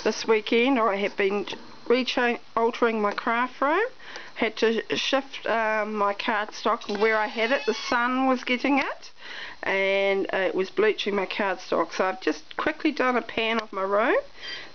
this weekend I have been altering my craft room. Had to shift my cardstock where I had it. The sun was getting it and it was bleaching my cardstock, so I've just quickly done a pan of my room.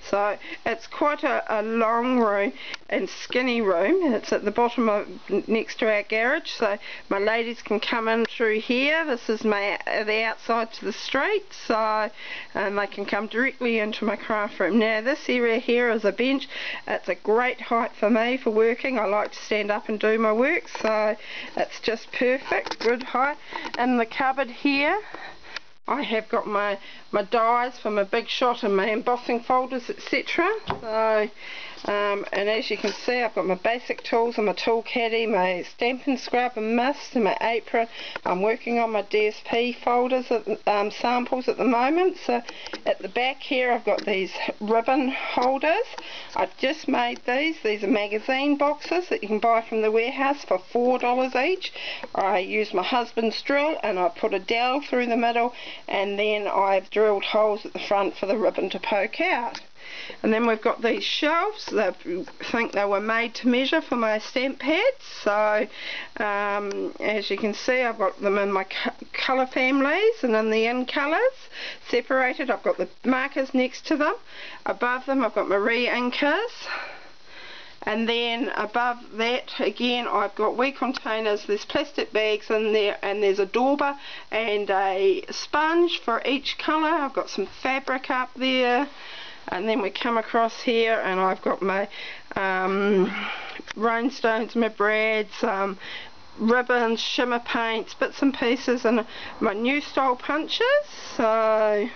So it's quite a long room and skinny room. It's at the bottom of next to our garage, so my ladies can come in through here. This is the outside to the street, so they can come directly into my craft room. Now this area here is a bench. It's a great height for me for working. I like to stand up and do my work, so it's just perfect, good height. In the cupboard here I have got my dies for my Big Shot and my embossing folders, etc. So, and as you can see, I've got my basic tools and my tool caddy, my Stampin' Scrub and mist, and my apron. I'm working on my DSP folders, samples at the moment. So at the back here I've got these ribbon holders. I've just made these. These are magazine boxes that you can buy from the warehouse for $4 each. I use my husband's drill and I put a dowel through the middle, and then I've drilled holes at the front for the ribbon to poke out. And then we've got these shelves. I think they were made to measure for my stamp pads. So as you can see, I've got them in my colour families and in the in colours separated. I've got the markers next to them. Above them I've got my re-inkers. And then above that again I've got wee containers. There's plastic bags in there, and there's a dauber and a sponge for each colour. I've got some fabric up there. And then we come across here and I've got my rhinestones, my brads, ribbons, shimmer paints, bits and pieces, and my new style punches. So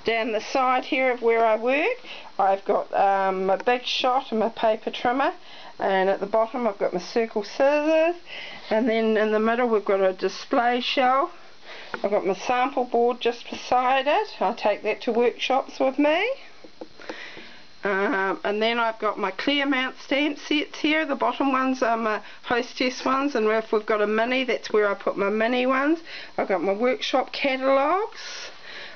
down the side here of where I work I've got my Big Shot and my paper trimmer, and at the bottom I've got my circle scissors, and then in the middle we've got a display shelf. I've got my sample board just beside it. I take that to workshops with me. And then I've got my clear mount stamp sets here. The bottom ones are my hostess ones, and if we've got a mini, that's where I put my mini ones. I've got my workshop catalogues.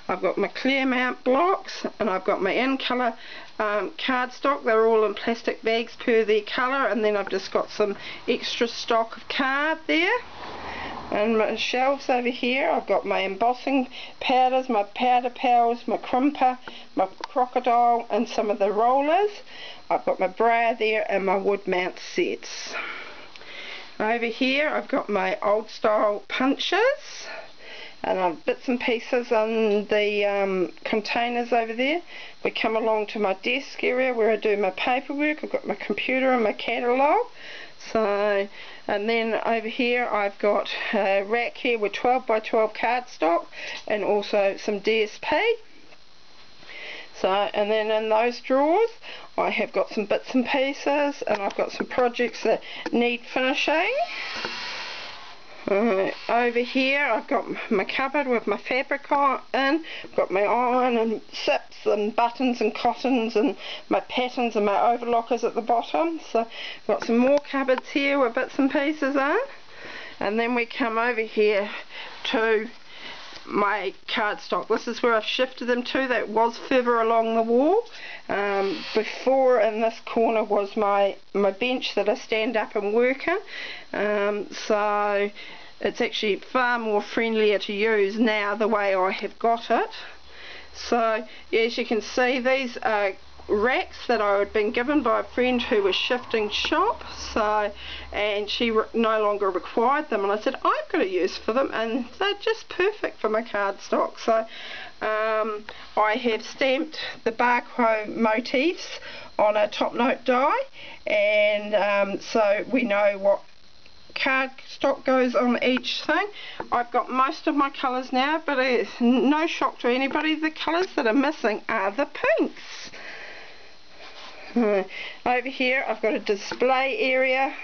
I've got my clear mount blocks, and I've got my in colour cardstock. They're all in plastic bags per their colour, and then I've just got some extra stock of card there. And my shelves over here, I've got my embossing powders, my powder pals, my crimper, my crocodile, and some of the rollers. I've got my brayer there and my wood mount sets. Over here I've got my old style punches, and I've bits and pieces on the containers over there. We come along to my desk area where I do my paperwork. I've got my computer and my catalogue. So, and then over here I've got a rack here with 12 by 12 cardstock and also some DSP. So, and then in those drawers I have got some bits and pieces, and I've got some projects that need finishing. Over here I've got my cupboard with my fabric in. I've got my iron and zips and buttons and cottons and my patterns and my overlockers at the bottom. So I've got some more cupboards here with bits and pieces in. And then we come over here to my cardstock. This is where I've shifted them to. That was further along the wall. Before, in this corner was my bench that I stand up and work in. So it's actually far more friendlier to use now the way I have got it. So as you can see, these are racks that I had been given by a friend who was shifting shop, and she no longer required them, and I said I've got a use for them, and they're just perfect for my cardstock. So I have stamped the barcode motifs on a top note die, and so we know what cardstock goes on each thing. I've got most of my colours now, but it's no shock to anybody, the colours that are missing are the pinks. Over here I've got a display area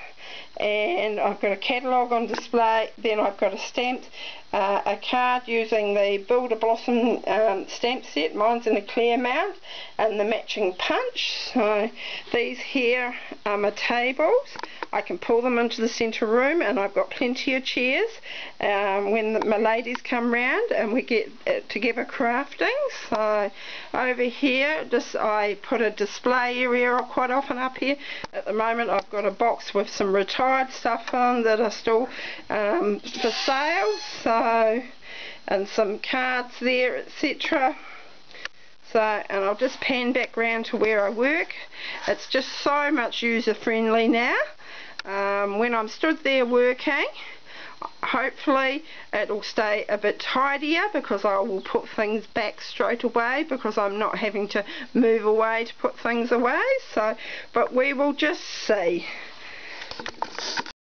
and I've got a catalogue on display. Then I've got a card using the Builder Blossom stamp set. Mine's in a clear mount, and the matching punch. So these here are my tables. I can pull them into the centre room, and I've got plenty of chairs when my ladies come round and we get together crafting. So over here I put a display area quite often up here. At the moment I've got a box with some retired stuff on that are still for sale, so, and some cards there, etc. So, and I'll just pan back round to where I work. It's just so much user friendly now. When I'm stood there working, hopefully it'll stay a bit tidier because I will put things back straight away because I'm not having to move away to put things away. So, but we will just see.